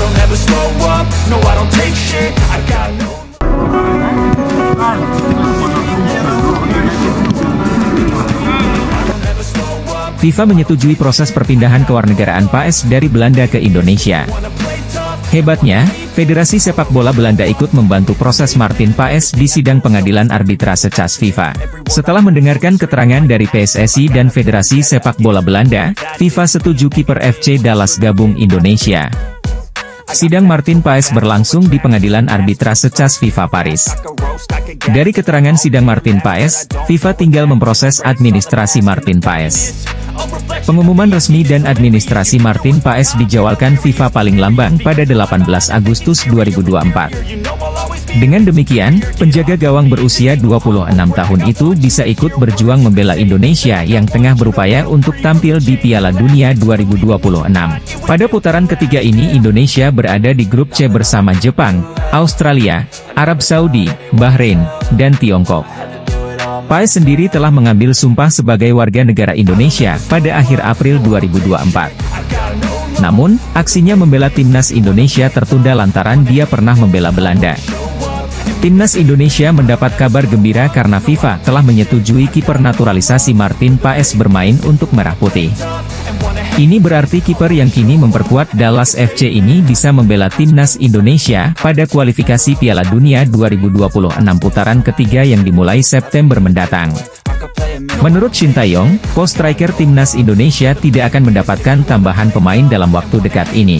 don't ever slow up, no I don't take shit, I got no. FIFA menyetujui proses perpindahan kewarganegaraan PAES dari Belanda ke Indonesia. Hebatnya, Federasi Sepak Bola Belanda ikut membantu proses Martin Paes di sidang pengadilan arbitrase CAS FIFA. Setelah mendengarkan keterangan dari PSSI dan Federasi Sepak Bola Belanda, FIFA setuju kiper FC Dallas gabung Indonesia. Sidang Martin Paes berlangsung di pengadilan arbitrase CAS FIFA Paris. Dari keterangan sidang Martin Paes, FIFA tinggal memproses administrasi Martin Paes. Pengumuman resmi dan administrasi Martin Paes dijadwalkan FIFA paling lamban pada 18 Agustus 2024. Dengan demikian, penjaga gawang berusia 26 tahun itu bisa ikut berjuang membela Indonesia yang tengah berupaya untuk tampil di Piala Dunia 2026. Pada putaran ketiga ini Indonesia berada di grup C bersama Jepang, Australia, Arab Saudi, Bahrain, dan Tiongkok. Paes sendiri telah mengambil sumpah sebagai warga negara Indonesia pada akhir April 2024. Namun, aksinya membela timnas Indonesia tertunda lantaran dia pernah membela Belanda. Timnas Indonesia mendapat kabar gembira karena FIFA telah menyetujui kiper naturalisasi Martin Paes bermain untuk Merah Putih. Ini berarti kiper yang kini memperkuat Dallas FC ini bisa membela timnas Indonesia pada kualifikasi Piala Dunia 2026 putaran ketiga yang dimulai September mendatang. Menurut Shin Tae-yong, pos striker timnas Indonesia tidak akan mendapatkan tambahan pemain dalam waktu dekat ini.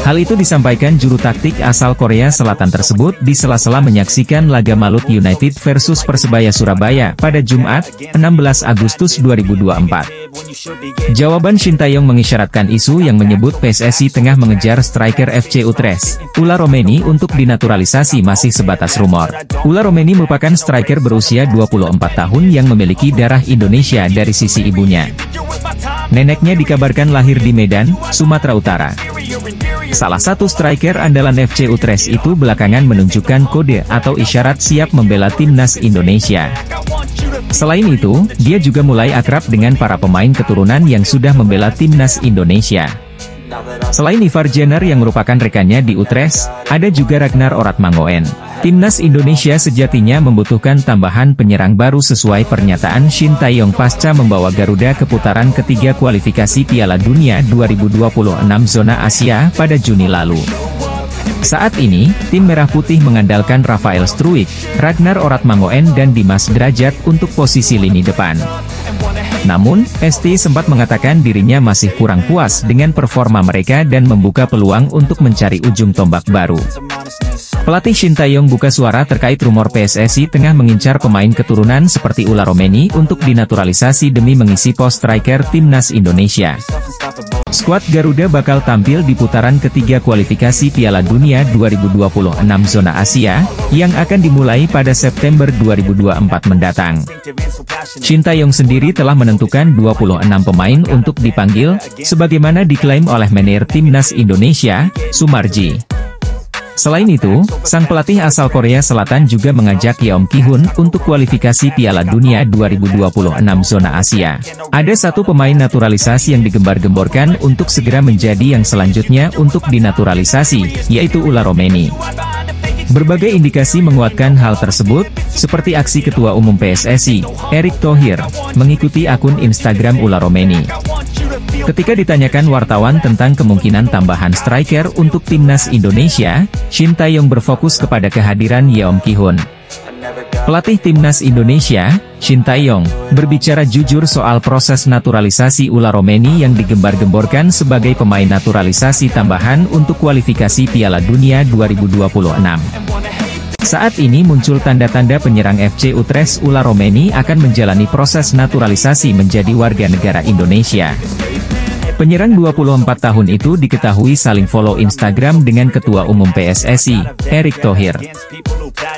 Hal itu disampaikan juru taktik asal Korea Selatan tersebut di sela-sela menyaksikan laga Malut United versus Persebaya Surabaya pada Jumat, 16 Agustus 2024. Jawaban Shin Tae-yong mengisyaratkan isu yang menyebut PSSI tengah mengejar striker FC Utrecht, Ula Romeni untuk dinaturalisasi masih sebatas rumor. Ula Romeni merupakan striker berusia 24 tahun yang memiliki darah Indonesia dari sisi ibunya. Neneknya dikabarkan lahir di Medan, Sumatera Utara. Salah satu striker andalan FC Utrecht itu belakangan menunjukkan kode atau isyarat siap membela timnas Indonesia. Selain itu, dia juga mulai akrab dengan para pemain keturunan yang sudah membela timnas Indonesia. Selain Ivar Jenner yang merupakan rekannya di Utrecht, ada juga Ragnar Oratmangoen. Timnas Indonesia sejatinya membutuhkan tambahan penyerang baru sesuai pernyataan Shin Tae-yong pasca membawa Garuda ke putaran ketiga kualifikasi Piala Dunia 2026 zona Asia pada Juni lalu. Saat ini, tim Merah Putih mengandalkan Rafael Struijk, Ragnar Oratmangoen dan Dimas Derajat untuk posisi lini depan. Namun, ST sempat mengatakan dirinya masih kurang puas dengan performa mereka dan membuka peluang untuk mencari ujung tombak baru. Pelatih Shin Tae-yong buka suara terkait rumor PSSI tengah mengincar pemain keturunan seperti Ula Romeni untuk dinaturalisasi demi mengisi pos striker timnas Indonesia. Skuad Garuda bakal tampil di putaran ketiga kualifikasi Piala Dunia 2026 zona Asia, yang akan dimulai pada September 2024 mendatang. Shin Tae-yong sendiri telah menentukan 26 pemain untuk dipanggil, sebagaimana diklaim oleh manajer timnas Indonesia, Sumarji. Selain itu, sang pelatih asal Korea Selatan juga mengajak Yeom Ki-hun untuk kualifikasi Piala Dunia 2026 zona Asia. Ada satu pemain naturalisasi yang digembar-gemborkan untuk segera menjadi yang selanjutnya untuk dinaturalisasi, yaitu Ula Romeni. Berbagai indikasi menguatkan hal tersebut, seperti aksi Ketua Umum PSSI, Erick Thohir, mengikuti akun Instagram Ula Romeni. Ketika ditanyakan wartawan tentang kemungkinan tambahan striker untuk timnas Indonesia, Shin Tae-yong berfokus kepada kehadiran Yeom Ki-hun. Pelatih timnas Indonesia, Shin Tae-yong, berbicara jujur soal proses naturalisasi Ula Romeni yang digembar-gemborkan sebagai pemain naturalisasi tambahan untuk kualifikasi Piala Dunia 2026. Saat ini muncul tanda-tanda penyerang FC Utrecht Ula Romeni akan menjalani proses naturalisasi menjadi warga negara Indonesia. Penyerang 24 tahun itu diketahui saling follow Instagram dengan Ketua Umum PSSI, Erick Thohir.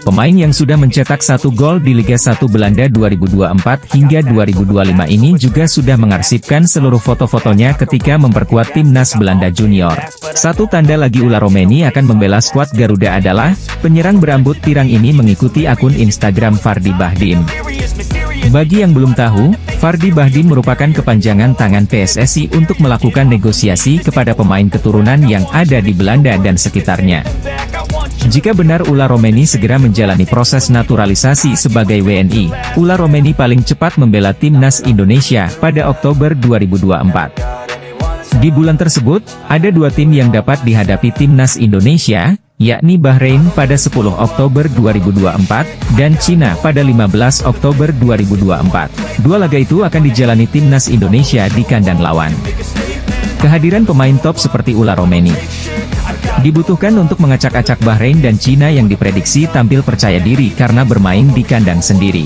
Pemain yang sudah mencetak 1 gol di Liga 1 Belanda 2024 hingga 2025 ini juga sudah mengarsipkan seluruh foto-fotonya ketika memperkuat timnas Belanda Junior. Satu tanda lagi Ula Romeni akan membela skuad Garuda adalah, penyerang berambut pirang ini mengikuti akun Instagram Fardi Bahdim. Bagi yang belum tahu, Fardy Bahdim merupakan kepanjangan tangan PSSI untuk melakukan negosiasi kepada pemain keturunan yang ada di Belanda dan sekitarnya. Jika benar Ulla Romeni segera menjalani proses naturalisasi sebagai WNI, Ulla Romeni paling cepat membela timnas Indonesia pada Oktober 2024. Di bulan tersebut, ada dua tim yang dapat dihadapi timnas Indonesia, yakni Bahrain pada 10 Oktober 2024, dan Cina pada 15 Oktober 2024. Dua laga itu akan dijalani timnas Indonesia di kandang lawan. Kehadiran pemain top seperti Ulla Romeni dibutuhkan untuk mengacak-acak Bahrain dan Cina yang diprediksi tampil percaya diri karena bermain di kandang sendiri.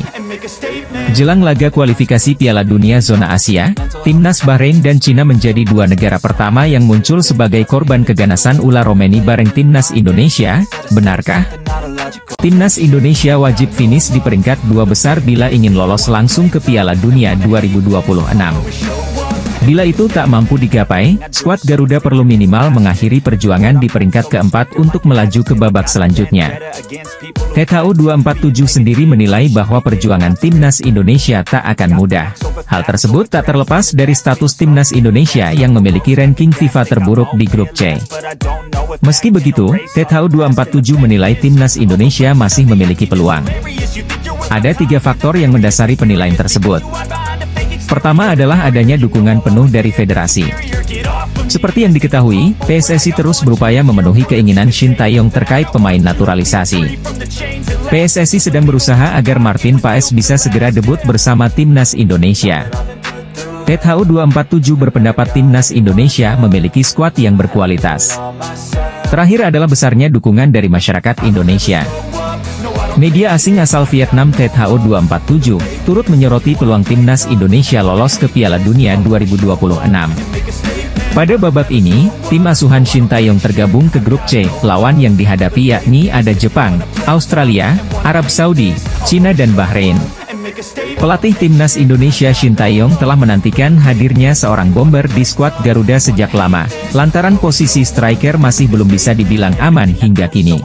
Jelang laga kualifikasi Piala Dunia Zona Asia, timnas Bahrain dan Cina menjadi dua negara pertama yang muncul sebagai korban keganasan Ulla Romeni bareng timnas Indonesia. Benarkah? Timnas Indonesia wajib finish di peringkat dua besar bila ingin lolos langsung ke Piala Dunia 2026. Bila itu tak mampu digapai, skuad Garuda perlu minimal mengakhiri perjuangan di peringkat keempat untuk melaju ke babak selanjutnya. THO 247 sendiri menilai bahwa perjuangan timnas Indonesia tak akan mudah. Hal tersebut tak terlepas dari status timnas Indonesia yang memiliki ranking FIFA terburuk di grup C. Meski begitu, THO 247 menilai timnas Indonesia masih memiliki peluang. Ada tiga faktor yang mendasari penilaian tersebut. Pertama adalah adanya dukungan penuh dari federasi. Seperti yang diketahui, PSSI terus berupaya memenuhi keinginan Shin Tae-yong terkait pemain naturalisasi. PSSI sedang berusaha agar Martin Paes bisa segera debut bersama timnas Indonesia. THO 247 berpendapat timnas Indonesia memiliki skuad yang berkualitas. Terakhir adalah besarnya dukungan dari masyarakat Indonesia. Media asing asal Vietnam THO 247, turut menyoroti peluang timnas Indonesia lolos ke Piala Dunia 2026. Pada babak ini, tim asuhan Shin Tae-yong tergabung ke grup C, lawan yang dihadapi yakni ada Jepang, Australia, Arab Saudi, Cina dan Bahrain. Pelatih timnas Indonesia Shin Tae-yong telah menantikan hadirnya seorang bomber di skuad Garuda sejak lama, lantaran posisi striker masih belum bisa dibilang aman hingga kini.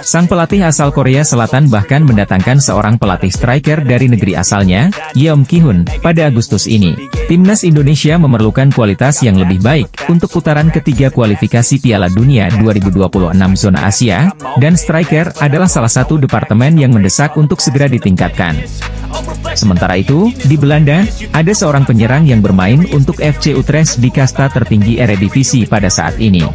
Sang pelatih asal Korea Selatan bahkan mendatangkan seorang pelatih striker dari negeri asalnya, Yeom Ki-hun, pada Agustus ini. Timnas Indonesia memerlukan kualitas yang lebih baik untuk putaran ketiga kualifikasi Piala Dunia 2026 Zona Asia, dan striker adalah salah satu departemen yang mendesak untuk segera ditingkatkan. Sementara itu, di Belanda, ada seorang penyerang yang bermain untuk FC Utrecht di kasta tertinggi Eredivisie pada saat ini.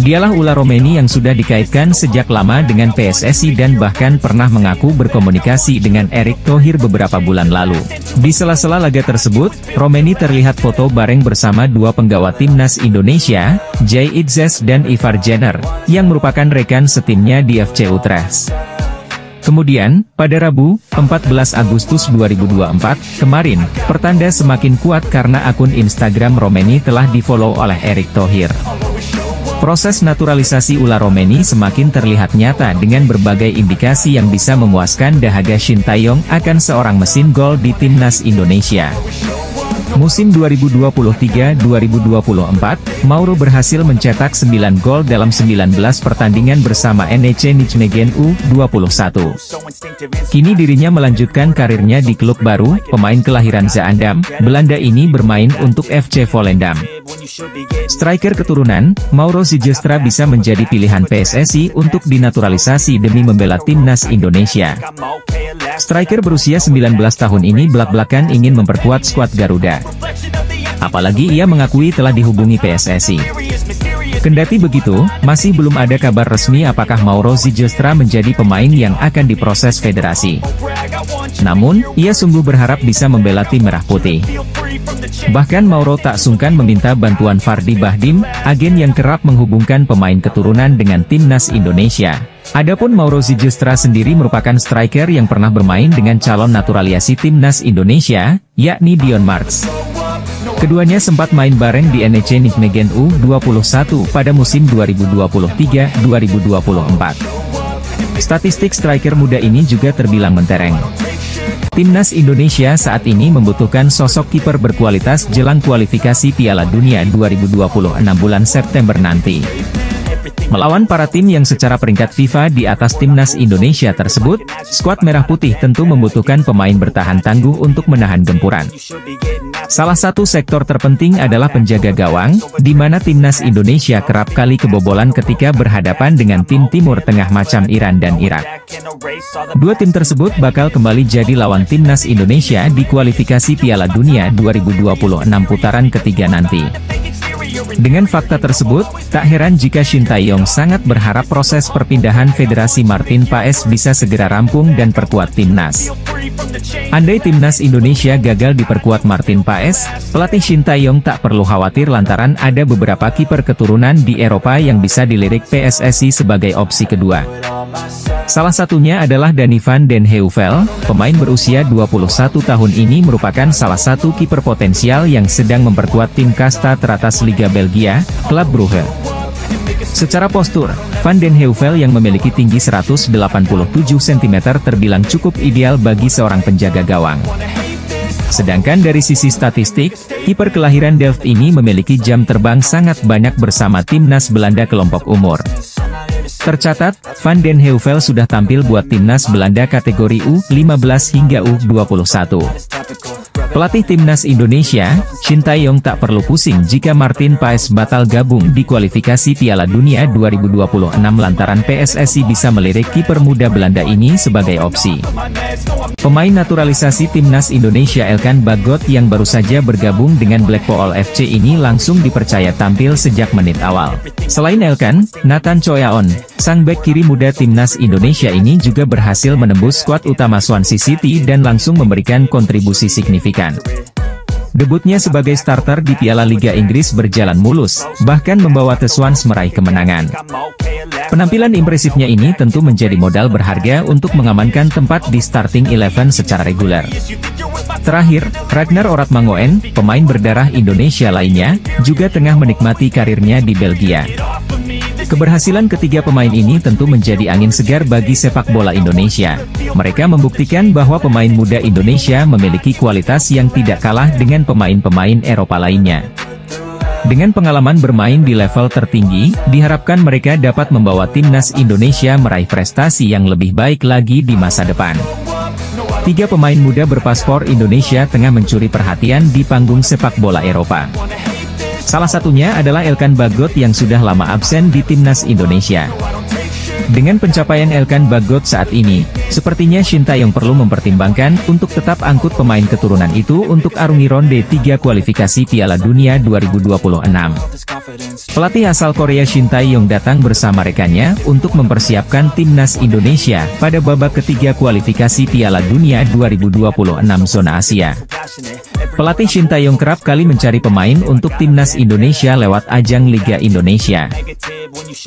Dialah Ulla Romeni yang sudah dikaitkan sejak lama dengan PSSI dan bahkan pernah mengaku berkomunikasi dengan Erick Thohir beberapa bulan lalu. Di sela-sela laga tersebut, Romeni terlihat foto bareng bersama dua penggawa timnas Indonesia, Jay Itzes dan Ivar Jenner, yang merupakan rekan setimnya di FC Utrecht. Kemudian, pada Rabu, 14 Agustus 2024, kemarin, pertanda semakin kuat karena akun Instagram Romeni telah di-follow oleh Erick Thohir. Proses naturalisasi Ulla Romeni semakin terlihat nyata dengan berbagai indikasi yang bisa memuaskan dahaga Shin Tae-yong akan seorang mesin gol di timnas Indonesia. Musim 2023-2024, Mauro berhasil mencetak 9 gol dalam 19 pertandingan bersama NEC Nijmegen U21. Kini dirinya melanjutkan karirnya di klub baru, pemain kelahiran Zaandam, Belanda ini bermain untuk FC Volendam. Striker keturunan, Mauro Zijlstra bisa menjadi pilihan PSSI untuk dinaturalisasi demi membela timnas Indonesia. Striker berusia 19 tahun ini belak-belakan ingin memperkuat skuad Garuda. Apalagi ia mengakui telah dihubungi PSSI. Kendati begitu, masih belum ada kabar resmi apakah Mauro Zijlstra menjadi pemain yang akan diproses federasi. Namun, ia sungguh berharap bisa membela tim Merah Putih. Bahkan Mauro tak sungkan meminta bantuan Fardy Bahdim, agen yang kerap menghubungkan pemain keturunan dengan timnas Indonesia. Adapun Mauro Zijlstra sendiri merupakan striker yang pernah bermain dengan calon naturalisasi timnas Indonesia, yakni Dion Marks. Keduanya sempat main bareng di NEC Nijmegen U21 pada musim 2023-2024. Statistik striker muda ini juga terbilang mentereng. Timnas Indonesia saat ini membutuhkan sosok kiper berkualitas jelang kualifikasi Piala Dunia 2026 bulan September nanti. Melawan para tim yang secara peringkat FIFA di atas timnas Indonesia tersebut, skuad Merah Putih tentu membutuhkan pemain bertahan tangguh untuk menahan gempuran. Salah satu sektor terpenting adalah penjaga gawang, di mana timnas Indonesia kerap kali kebobolan ketika berhadapan dengan tim Timur Tengah macam Iran dan Irak. Dua tim tersebut bakal kembali jadi lawan timnas Indonesia di kualifikasi Piala Dunia 2026 putaran ketiga nanti. Dengan fakta tersebut, tak heran jika Shin Tae-yong sangat berharap proses perpindahan Federasi Martin Paes bisa segera rampung dan perkuat timnas. Andai timnas Indonesia gagal diperkuat Martin Paes, pelatih Shin Tae-yong tak perlu khawatir lantaran ada beberapa kiper keturunan di Eropa yang bisa dilirik PSSI sebagai opsi kedua. Salah satunya adalah Danny van den Heuvel, pemain berusia 21 tahun ini merupakan salah satu kiper potensial yang sedang memperkuat tim kasta teratas Liga Belgia, Club Brugge. Secara postur, Van den Heuvel yang memiliki tinggi 187 cm terbilang cukup ideal bagi seorang penjaga gawang. Sedangkan dari sisi statistik, kiper kelahiran Delft ini memiliki jam terbang sangat banyak bersama timnas Belanda kelompok umur. Tercatat, Van den Heuvel sudah tampil buat timnas Belanda kategori U15 hingga U21. Pelatih timnas Indonesia, Shin Tae-yong tak perlu pusing jika Martin Paes batal gabung di kualifikasi Piala Dunia 2026 lantaran PSSI bisa melirik kiper muda Belanda ini sebagai opsi. Pemain naturalisasi timnas Indonesia Elkan Bagot yang baru saja bergabung dengan Blackpool FC ini langsung dipercaya tampil sejak menit awal. Selain Elkan, Nathan Choyaon, sang bek kiri muda timnas Indonesia ini juga berhasil menembus skuad utama Swansea City dan langsung memberikan kontribusi signifikan. Debutnya sebagai starter di Piala Liga Inggris berjalan mulus, bahkan membawa The Swans meraih kemenangan. Penampilan impresifnya ini tentu menjadi modal berharga untuk mengamankan tempat di starting 11 secara reguler. Terakhir, Ragnar Oratmangoen, pemain berdarah Indonesia lainnya, juga tengah menikmati karirnya di Belgia. Keberhasilan ketiga pemain ini tentu menjadi angin segar bagi sepak bola Indonesia. Mereka membuktikan bahwa pemain muda Indonesia memiliki kualitas yang tidak kalah dengan pemain-pemain Eropa lainnya. Dengan pengalaman bermain di level tertinggi, diharapkan mereka dapat membawa timnas Indonesia meraih prestasi yang lebih baik lagi di masa depan. Tiga pemain muda berpaspor Indonesia tengah mencuri perhatian di panggung sepak bola Eropa. Salah satunya adalah Elkan Bagot yang sudah lama absen di timnas Indonesia. Dengan pencapaian Elkan Bagot saat ini, sepertinya Shin Tae-yong perlu mempertimbangkan untuk tetap angkut pemain keturunan itu untuk arungi ronde 3 kualifikasi Piala Dunia 2026. Pelatih asal Korea Shin Tae-yong datang bersama rekannya untuk mempersiapkan timnas Indonesia pada babak ketiga kualifikasi Piala Dunia 2026 zona Asia. Pelatih Shin Tae-yong kerap kali mencari pemain untuk timnas Indonesia lewat ajang Liga Indonesia.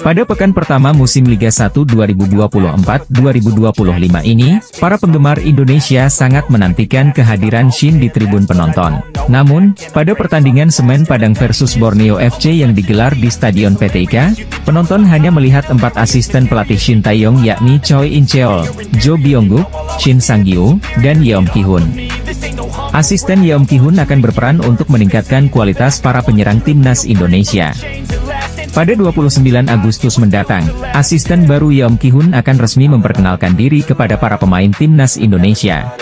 Pada pekan pertama musim Liga 1 2024-2025 ini, para penggemar Indonesia sangat menantikan kehadiran Shin di tribun penonton. Namun, pada pertandingan Semen Padang versus Borneo FC yang digelar di Stadion PTIK, penonton hanya melihat 4 asisten pelatih Shin Tae-yong yakni Choi In-cheol, Jo Byung-guk, Shin Sang-gyu, dan Yeom Ki-hun. Asisten Yeom Ki-hun akan berperan untuk meningkatkan kualitas para penyerang timnas Indonesia. Pada 29 Agustus mendatang, asisten baru Yeom Ki-hun akan resmi memperkenalkan diri kepada para pemain timnas Indonesia.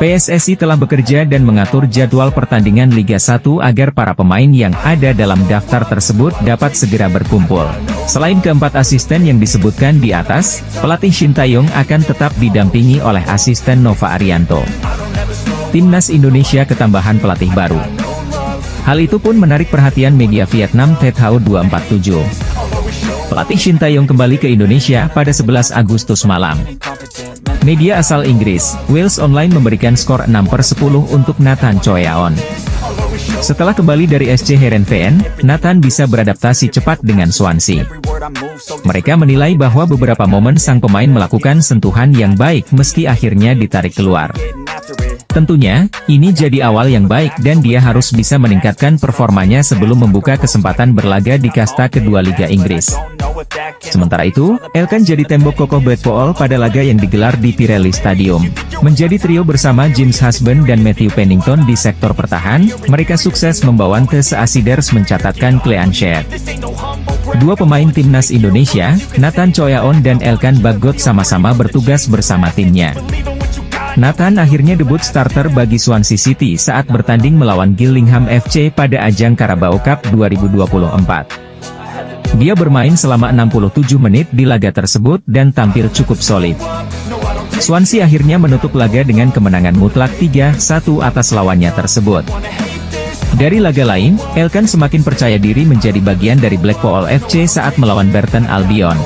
PSSI telah bekerja dan mengatur jadwal pertandingan Liga 1 agar para pemain yang ada dalam daftar tersebut dapat segera berkumpul. Selain keempat asisten yang disebutkan di atas, pelatih Shin Tae-yong akan tetap didampingi oleh asisten Nova Arianto. Timnas Indonesia ketambahan pelatih baru. Hal itu pun menarik perhatian media Vietnam Tet Hao 247. Pelatih Shin Tae-yong kembali ke Indonesia pada 11 Agustus malam. Media asal Inggris, Wales Online memberikan skor 6/10 untuk Nathan Choyaon. Setelah kembali dari SC Heerenveen, Nathan bisa beradaptasi cepat dengan Swansea. Mereka menilai bahwa beberapa momen sang pemain melakukan sentuhan yang baik meski akhirnya ditarik keluar. Tentunya, ini jadi awal yang baik dan dia harus bisa meningkatkan performanya sebelum membuka kesempatan berlaga di kasta kedua Liga Inggris. Sementara itu, Elkan jadi tembok kokoh Blackpool pada laga yang digelar di Pirelli Stadium. Menjadi trio bersama James Husband dan Matthew Pennington di sektor pertahan, mereka sukses membawa The Seasiders mencatatkan clean sheet. Dua pemain timnas Indonesia, Nathan Choyaon dan Elkan Bagot sama-sama bertugas bersama timnya. Nathan akhirnya debut starter bagi Swansea City saat bertanding melawan Gillingham FC pada ajang Carabao Cup 2024. Dia bermain selama 67 menit di laga tersebut dan tampil cukup solid. Swansea akhirnya menutup laga dengan kemenangan mutlak 3-1 atas lawannya tersebut. Dari laga lain, Elkan semakin percaya diri menjadi bagian dari Blackpool FC saat melawan Burton Albion.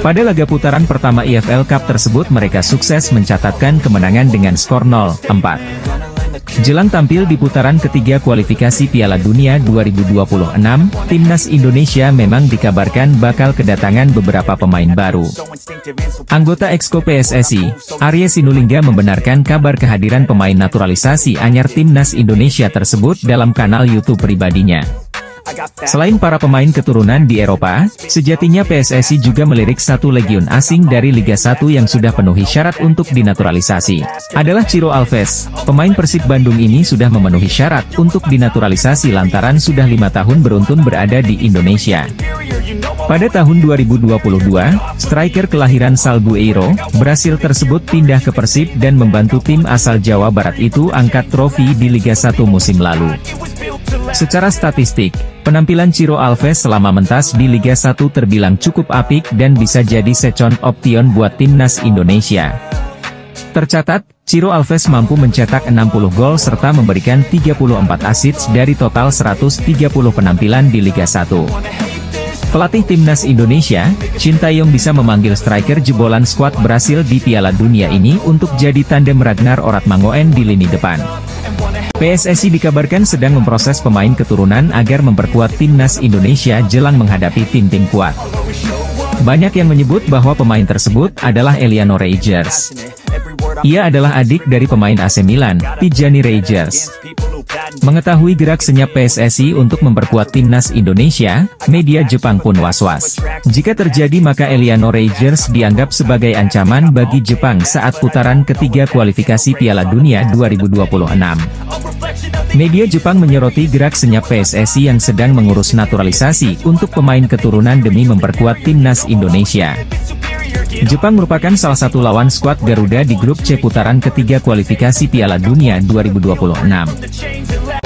Pada laga putaran pertama EFL Cup tersebut mereka sukses mencatatkan kemenangan dengan skor 0-4. Jelang tampil di putaran ketiga kualifikasi Piala Dunia 2026, timnas Indonesia memang dikabarkan bakal kedatangan beberapa pemain baru. Anggota Exco PSSI, Arya Sinulinga membenarkan kabar kehadiran pemain naturalisasi anyar timnas Indonesia tersebut dalam kanal YouTube pribadinya. Selain para pemain keturunan di Eropa, sejatinya PSSI juga melirik satu legion asing dari Liga 1 yang sudah penuhi syarat untuk dinaturalisasi. Adalah Ciro Alves. Pemain Persib Bandung ini sudah memenuhi syarat untuk dinaturalisasi lantaran sudah 5 tahun beruntun berada di Indonesia. Pada tahun 2022, striker kelahiran Salgueiro, Brasil tersebut pindah ke Persib dan membantu tim asal Jawa Barat itu angkat trofi di Liga 1 musim lalu. Secara statistik, penampilan Ciro Alves selama mentas di Liga 1 terbilang cukup apik dan bisa jadi second option buat timnas Indonesia. Tercatat, Ciro Alves mampu mencetak 60 gol serta memberikan 34 assist dari total 130 penampilan di Liga 1. Pelatih timnas Indonesia, Shin Tae-yong bisa memanggil striker jebolan skuad Brasil di Piala Dunia ini untuk jadi tandem Ragnar Oratmangoen di lini depan. PSSI dikabarkan sedang memproses pemain keturunan agar memperkuat timnas Indonesia jelang menghadapi tim-tim kuat. Banyak yang menyebut bahwa pemain tersebut adalah Eliano Reijers. Ia adalah adik dari pemain AC Milan, Tijani Reijers. Mengetahui gerak senyap PSSI untuk memperkuat timnas Indonesia, media Jepang pun was-was. Jika terjadi maka Eliano Reijers dianggap sebagai ancaman bagi Jepang saat putaran ketiga kualifikasi Piala Dunia 2026. Media Jepang menyoroti gerak senyap PSSI yang sedang mengurus naturalisasi untuk pemain keturunan demi memperkuat timnas Indonesia. Jepang merupakan salah satu lawan skuad Garuda di grup C putaran ketiga kualifikasi Piala Dunia 2026.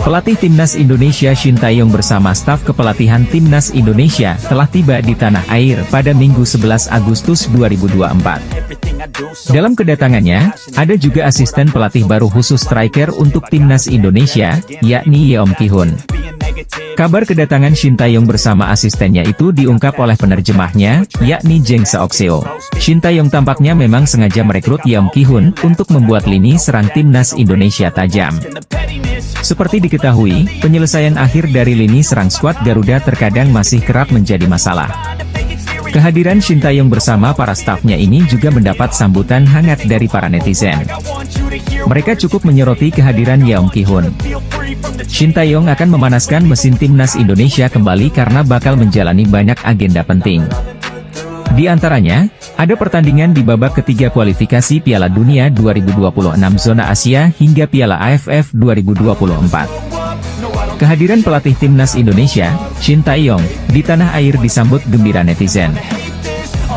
Pelatih timnas Indonesia Shin Tae-yong bersama staf kepelatihan timnas Indonesia telah tiba di tanah air pada Minggu 11 Agustus 2024. Dalam kedatangannya, ada juga asisten pelatih baru khusus striker untuk timnas Indonesia, yakni Yeom Ki-hun. Kabar kedatangan Shin Tae-yong bersama asistennya itu diungkap oleh penerjemahnya, yakni Jeng Seok-seo. Shin Tae-yong tampaknya memang sengaja merekrut Yeom Ki-hun untuk membuat lini serang timnas Indonesia tajam. Seperti diketahui, penyelesaian akhir dari lini serang skuad Garuda terkadang masih kerap menjadi masalah. Kehadiran Shin Tae-yong bersama para stafnya ini juga mendapat sambutan hangat dari para netizen. Mereka cukup menyoroti kehadiran Yeom Ki-hun. Shin Tae-yong akan memanaskan mesin timnas Indonesia kembali karena bakal menjalani banyak agenda penting. Di antaranya, ada pertandingan di babak ketiga kualifikasi Piala Dunia 2026 zona Asia hingga Piala AFF 2024. Kehadiran pelatih timnas Indonesia, Shin Tae-yong, di tanah air disambut gembira netizen.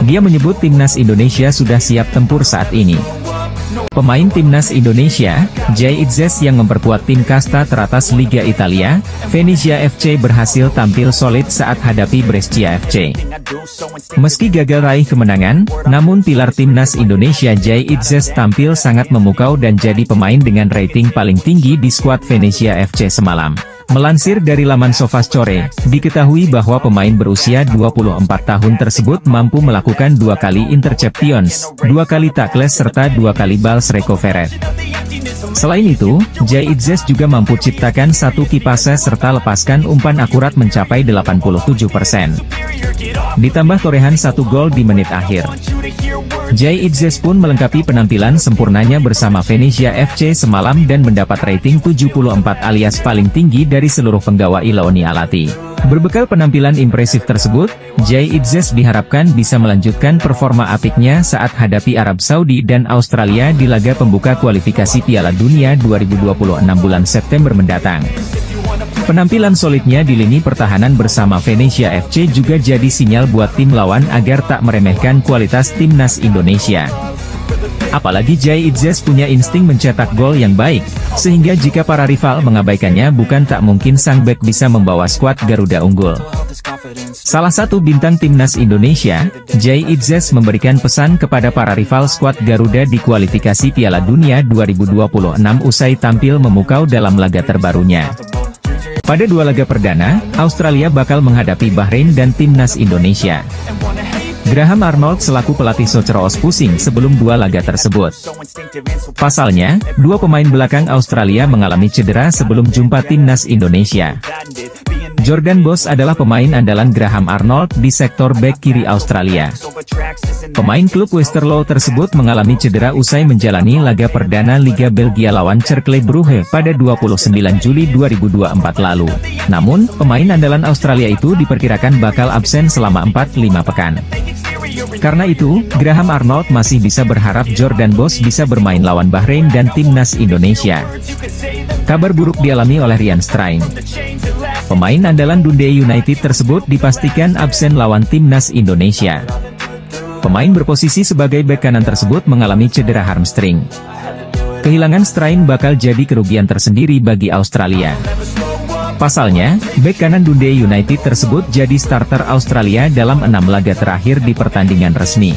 Dia menyebut timnas Indonesia sudah siap tempur saat ini. Pemain timnas Indonesia, Jay Itzes yang memperkuat tim kasta teratas Liga Italia, Venezia FC berhasil tampil solid saat hadapi Brescia FC. Meski gagal raih kemenangan, namun pilar timnas Indonesia Jay Itzes tampil sangat memukau dan jadi pemain dengan rating paling tinggi di skuad Venezia FC semalam. Melansir dari laman Sofascore, diketahui bahwa pemain berusia 24 tahun tersebut mampu melakukan 2 kali interceptions, 2 kali tackles serta 2 kali balls recovered. Selain itu, Jay Itzes juga mampu ciptakan 1 key passes serta lepaskan umpan akurat mencapai 87%. Ditambah torehan 1 gol di menit akhir. Jay Itzes pun melengkapi penampilan sempurnanya bersama Venezia FC semalam dan mendapat rating 74 alias paling tinggi dari seluruh penggawa Ilaoni Alati. Berbekal penampilan impresif tersebut, Jay Itzes diharapkan bisa melanjutkan performa apiknya saat hadapi Arab Saudi dan Australia di laga pembuka kualifikasi Piala Dunia 2026 bulan September mendatang. Penampilan solidnya di lini pertahanan bersama Venezia FC juga jadi sinyal buat tim lawan agar tak meremehkan kualitas timnas Indonesia. Apalagi Jay Itzes punya insting mencetak gol yang baik, sehingga jika para rival mengabaikannya bukan tak mungkin sang bek bisa membawa skuad Garuda unggul. Salah satu bintang timnas Indonesia, Jay Itzes memberikan pesan kepada para rival skuad Garuda di kualifikasi Piala Dunia 2026 usai tampil memukau dalam laga terbarunya. Pada dua laga perdana, Australia bakal menghadapi Bahrain dan timnas Indonesia. Graham Arnold selaku pelatih Socceroos pusing sebelum dua laga tersebut. Pasalnya, dua pemain belakang Australia mengalami cedera sebelum jumpa timnas Indonesia. Jordan Boss adalah pemain andalan Graham Arnold di sektor bek kiri Australia. Pemain klub Westerlo tersebut mengalami cedera usai menjalani laga perdana Liga Belgia lawan Cercle Brugge pada 29 Juli 2024 lalu. Namun, pemain andalan Australia itu diperkirakan bakal absen selama 4-5 pekan. Karena itu, Graham Arnold masih bisa berharap Jordan Boss bisa bermain lawan Bahrain dan timnas Indonesia. Kabar buruk dialami oleh Ryan Strain. Pemain andalan Dundee United tersebut dipastikan absen lawan timnas Indonesia. Pemain berposisi sebagai bek kanan tersebut mengalami cedera hamstring. Kehilangan Strain bakal jadi kerugian tersendiri bagi Australia. Pasalnya, bek kanan Dundee United tersebut jadi starter Australia dalam 6 laga terakhir di pertandingan resmi.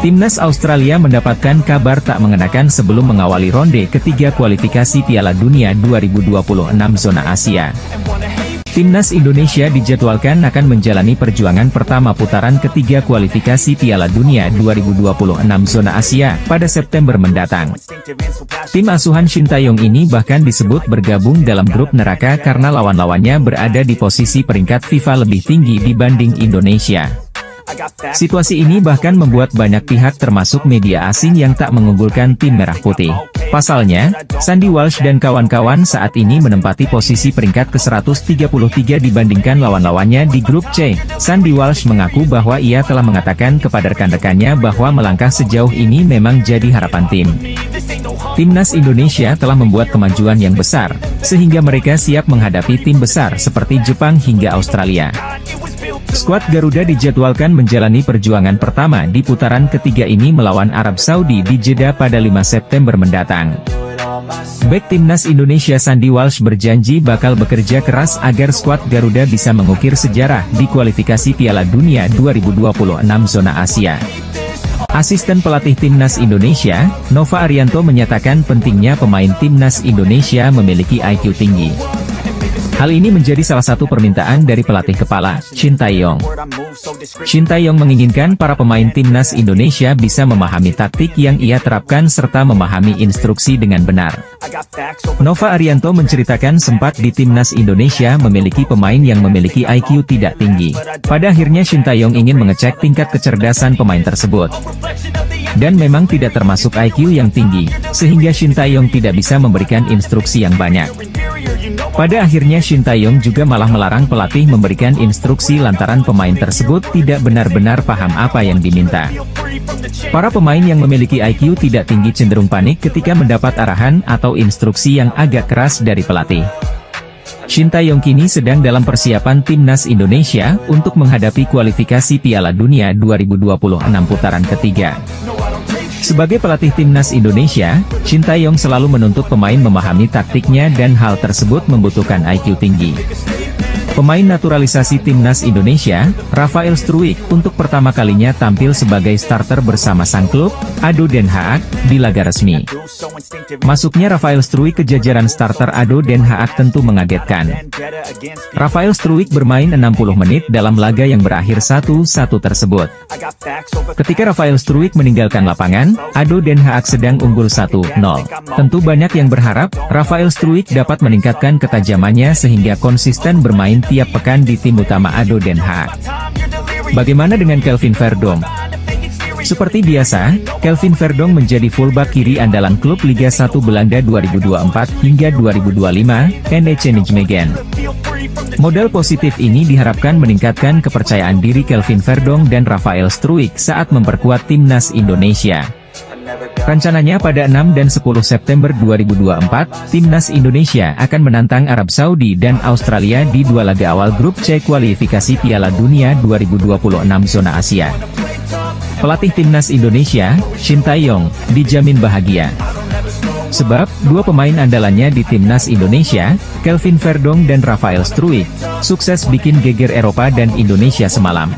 Timnas Australia mendapatkan kabar tak mengenakan sebelum mengawali ronde ketiga kualifikasi Piala Dunia 2026 zona Asia. Timnas Indonesia dijadwalkan akan menjalani perjuangan pertama putaran ketiga kualifikasi Piala Dunia 2026 zona Asia pada September mendatang. Tim asuhan Shin Tae-yong ini bahkan disebut bergabung dalam grup neraka karena lawan-lawannya berada di posisi peringkat FIFA lebih tinggi dibanding Indonesia. Situasi ini bahkan membuat banyak pihak termasuk media asing yang tak mengunggulkan tim merah putih. Pasalnya, Sandy Walsh dan kawan-kawan saat ini menempati posisi peringkat ke-133 dibandingkan lawan-lawannya di grup C. Sandy Walsh mengaku bahwa ia telah mengatakan kepada rekan-rekannya bahwa melangkah sejauh ini memang jadi harapan tim. Timnas Indonesia telah membuat kemajuan yang besar, sehingga mereka siap menghadapi tim besar seperti Jepang hingga Australia. Skuad Garuda dijadwalkan menjalani perjuangan pertama di putaran ketiga ini melawan Arab Saudi di Jeddah pada 5 September mendatang. Bek timnas Indonesia Sandy Walsh berjanji bakal bekerja keras agar skuad Garuda bisa mengukir sejarah di kualifikasi Piala Dunia 2026 zona Asia. Asisten pelatih timnas Indonesia, Nova Arianto menyatakan pentingnya pemain timnas Indonesia memiliki IQ tinggi. Hal ini menjadi salah satu permintaan dari pelatih kepala, Shin Tae-yong. Shin Tae-yong menginginkan para pemain timnas Indonesia bisa memahami taktik yang ia terapkan serta memahami instruksi dengan benar. Nova Arianto menceritakan sempat di timnas Indonesia memiliki pemain yang memiliki IQ tidak tinggi. Pada akhirnya Shin Tae-yong ingin mengecek tingkat kecerdasan pemain tersebut. Dan memang tidak termasuk IQ yang tinggi, sehingga Shin Tae-yong tidak bisa memberikan instruksi yang banyak. Pada akhirnya Shin Tae-yong juga malah melarang pelatih memberikan instruksi lantaran pemain tersebut tidak benar-benar paham apa yang diminta. Para pemain yang memiliki IQ tidak tinggi cenderung panik ketika mendapat arahan atau instruksi yang agak keras dari pelatih. Shin Tae-yong kini sedang dalam persiapan timnas Indonesia untuk menghadapi kualifikasi Piala Dunia 2026 putaran ketiga. Sebagai pelatih timnas Indonesia, Shin Tae-yong selalu menuntut pemain memahami taktiknya dan hal tersebut membutuhkan IQ tinggi. Pemain naturalisasi timnas Indonesia, Rafael Struijk, untuk pertama kalinya tampil sebagai starter bersama sang klub, ADO Den Haag, di laga resmi. Masuknya Rafael Struijk ke jajaran starter ADO Den Haag tentu mengagetkan. Rafael Struijk bermain 60 menit dalam laga yang berakhir 1-1 tersebut. Ketika Rafael Struijk meninggalkan lapangan, ADO Den Haag sedang unggul 1-0. Tentu banyak yang berharap, Rafael Struijk dapat meningkatkan ketajamannya sehingga konsisten bermain tiap pekan di tim utama ADO Den Haag. Bagaimana dengan Kelvin Verdonk? Seperti biasa, Kelvin Verdonk menjadi fullback kiri andalan klub Liga 1 Belanda 2024 hingga 2025, NEC Nijmegen. Modal positif ini diharapkan meningkatkan kepercayaan diri Kelvin Verdonk dan Rafael Struijk saat memperkuat timnas Indonesia. Rencananya pada 6 dan 10 September 2024, Timnas Indonesia akan menantang Arab Saudi dan Australia di dua laga awal grup C kualifikasi Piala Dunia 2026 zona Asia. Pelatih Timnas Indonesia, Shin Tae-yong, dijamin bahagia. Sebab, dua pemain andalannya di Timnas Indonesia, Kelvin Verdong dan Rafael Struijk, sukses bikin geger Eropa dan Indonesia semalam.